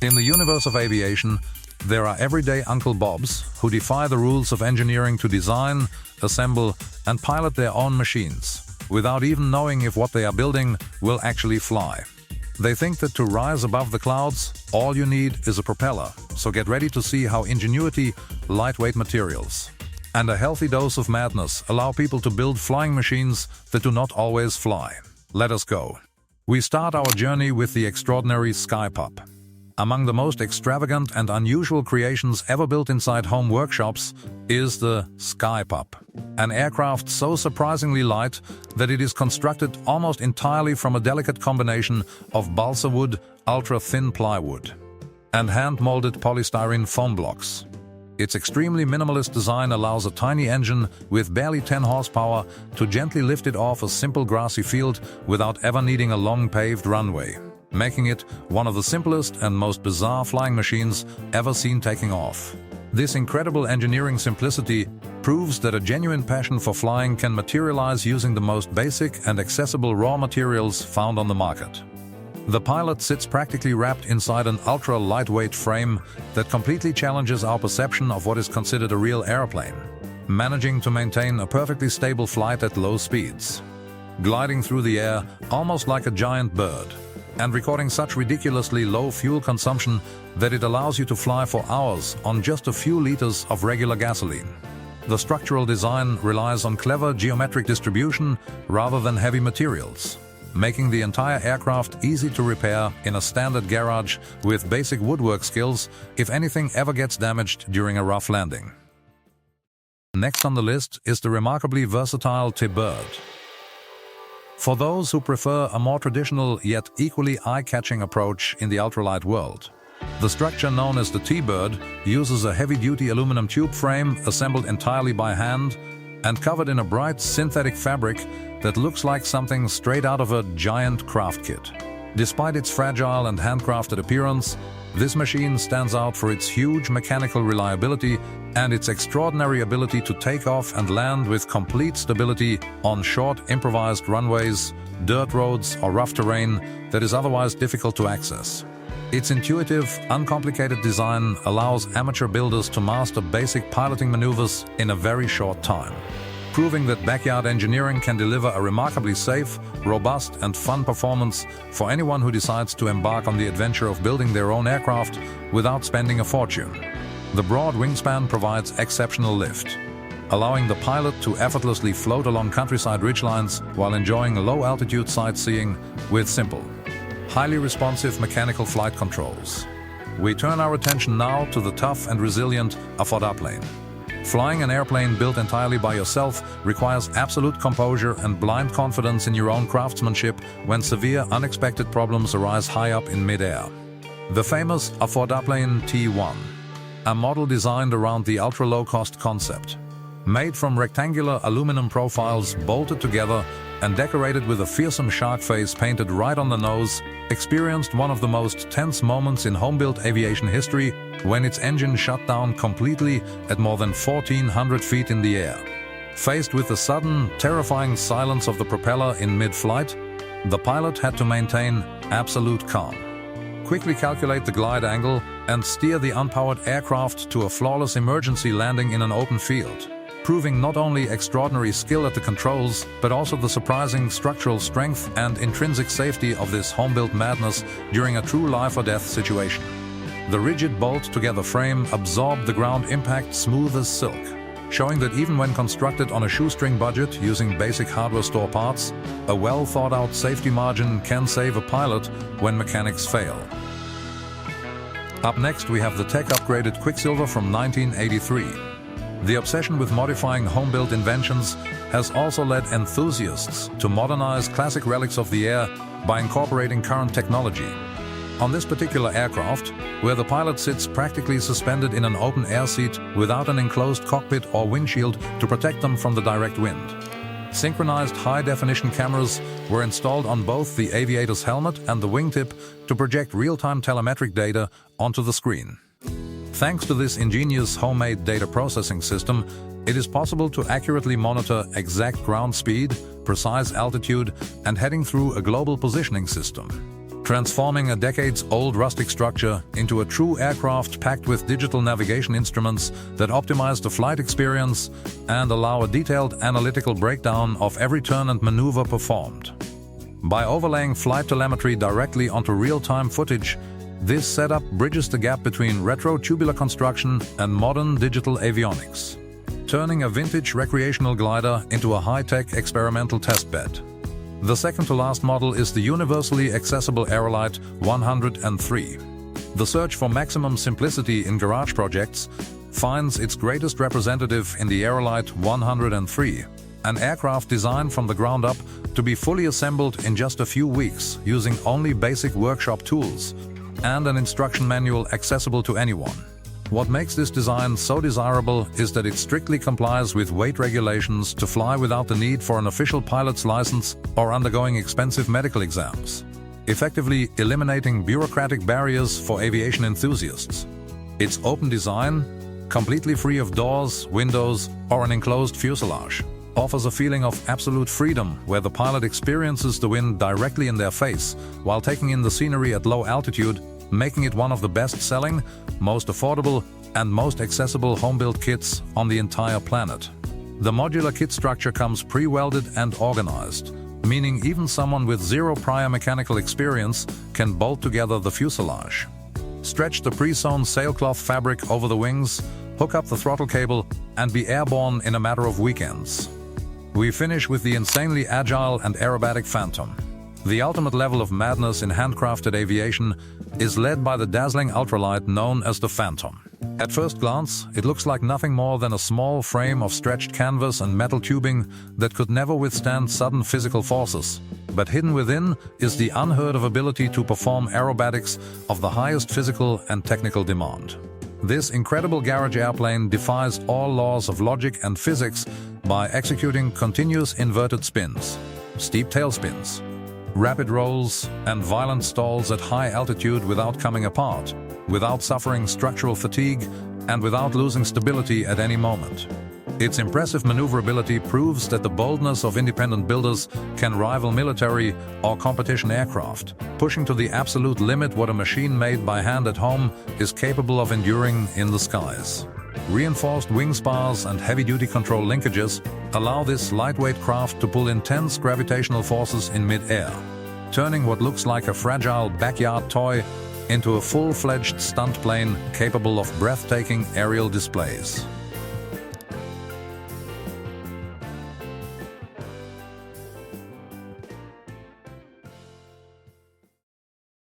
In the universe of aviation, there are everyday Uncle Bobs who defy the rules of engineering to design, assemble, and pilot their own machines, without even knowing if what they are building will actually fly. They think that to rise above the clouds, all you need is a propeller, so get ready to see how ingenuity, lightweight materials, and a healthy dose of madness allow people to build flying machines that do not always fly. Let us go. We start our journey with the extraordinary Skypup. Among the most extravagant and unusual creations ever built inside home workshops is the Skypup, an aircraft so surprisingly light that it is constructed almost entirely from a delicate combination of balsa wood, ultra-thin plywood, and hand-molded polystyrene foam blocks. Its extremely minimalist design allows a tiny engine with barely 10 horsepower to gently lift it off a simple grassy field without ever needing a long paved runway, making it one of the simplest and most bizarre flying machines ever seen taking off. This incredible engineering simplicity proves that a genuine passion for flying can materialize using the most basic and accessible raw materials found on the market. The pilot sits practically wrapped inside an ultra-lightweight frame that completely challenges our perception of what is considered a real airplane, managing to maintain a perfectly stable flight at low speeds, gliding through the air almost like a giant bird, and recording such ridiculously low fuel consumption that it allows you to fly for hours on just a few liters of regular gasoline. The structural design relies on clever geometric distribution rather than heavy materials, making the entire aircraft easy to repair in a standard garage with basic woodwork skills if anything ever gets damaged during a rough landing. Next on the list is the remarkably versatile T-Bird. For those who prefer a more traditional yet equally eye-catching approach in the ultralight world, the structure known as the T-Bird uses a heavy-duty aluminum tube frame assembled entirely by hand and covered in a bright synthetic fabric that looks like something straight out of a giant craft kit. Despite its fragile and handcrafted appearance, this machine stands out for its huge mechanical reliability and its extraordinary ability to take off and land with complete stability on short, improvised runways, dirt roads, or rough terrain that is otherwise difficult to access. Its intuitive, uncomplicated design allows amateur builders to master basic piloting maneuvers in a very short time, proving that backyard engineering can deliver a remarkably safe, robust, and fun performance for anyone who decides to embark on the adventure of building their own aircraft without spending a fortune. The broad wingspan provides exceptional lift, allowing the pilot to effortlessly float along countryside ridgelines while enjoying low-altitude sightseeing with simple, highly responsive mechanical flight controls. We turn our attention now to the tough and resilient Affordaplane. Flying an airplane built entirely by yourself requires absolute composure and blind confidence in your own craftsmanship when severe, unexpected problems arise high up in mid-air. The famous Affordaplane T1, a model designed around the ultra-low-cost concept, made from rectangular aluminum profiles bolted together and decorated with a fearsome shark face painted right on the nose, experienced one of the most tense moments in home-built aviation history when its engine shut down completely at more than 1,400 feet in the air. Faced with the sudden, terrifying silence of the propeller in mid-flight, the pilot had to maintain absolute calm, quickly calculate the glide angle, and steer the unpowered aircraft to a flawless emergency landing in an open field, proving not only extraordinary skill at the controls, but also the surprising structural strength and intrinsic safety of this home-built madness during a true life-or-death situation. The rigid bolt-together frame absorbed the ground impact smooth as silk, showing that even when constructed on a shoestring budget using basic hardware store parts, a well-thought-out safety margin can save a pilot when mechanics fail. Up next, we have the tech-upgraded Quicksilver from 1983. The obsession with modifying home-built inventions has also led enthusiasts to modernize classic relics of the air by incorporating current technology. On this particular aircraft, where the pilot sits practically suspended in an open air seat without an enclosed cockpit or windshield to protect them from the direct wind, synchronized high-definition cameras were installed on both the aviator's helmet and the wingtip to project real-time telemetric data onto the screen. Thanks to this ingenious homemade data processing system, it is possible to accurately monitor exact ground speed, precise altitude, and heading through a global positioning system, transforming a decades-old rustic structure into a true aircraft packed with digital navigation instruments that optimize the flight experience and allow a detailed analytical breakdown of every turn and maneuver performed. By overlaying flight telemetry directly onto real-time footage, this setup bridges the gap between retro tubular construction and modern digital avionics, turning a vintage recreational glider into a high-tech experimental testbed. The second-to-last model is the universally accessible Aerolite 103. The search for maximum simplicity in garage projects finds its greatest representative in the Aerolite 103, an aircraft designed from the ground up to be fully assembled in just a few weeks using only basic workshop tools and an instruction manual accessible to anyone. What makes this design so desirable is that it strictly complies with weight regulations to fly without the need for an official pilot's license or undergoing expensive medical exams, effectively eliminating bureaucratic barriers for aviation enthusiasts. Its open design, completely free of doors, windows, or an enclosed fuselage, offers a feeling of absolute freedom where the pilot experiences the wind directly in their face while taking in the scenery at low altitude, making it one of the best-selling, most affordable, and most accessible home-built kits on the entire planet. The modular kit structure comes pre-welded and organized, meaning even someone with zero prior mechanical experience can bolt together the fuselage. Stretch the pre-sewn sailcloth fabric over the wings, hook up the throttle cable, and be airborne in a matter of weekends. We finish with the insanely agile and aerobatic Phantom. The ultimate level of madness in handcrafted aviation is led by the dazzling ultralight known as the Phantom. At first glance, it looks like nothing more than a small frame of stretched canvas and metal tubing that could never withstand sudden physical forces. But hidden within is the unheard-of ability to perform aerobatics of the highest physical and technical demand. This incredible garage airplane defies all laws of logic and physics by executing continuous inverted spins, steep tailspins, rapid rolls, and violent stalls at high altitude without coming apart, without suffering structural fatigue, and without losing stability at any moment. Its impressive maneuverability proves that the boldness of independent builders can rival military or competition aircraft, pushing to the absolute limit what a machine made by hand at home is capable of enduring in the skies. Reinforced wing spars and heavy-duty control linkages allow this lightweight craft to pull intense gravitational forces in mid-air, turning what looks like a fragile backyard toy into a full-fledged stunt plane capable of breathtaking aerial displays.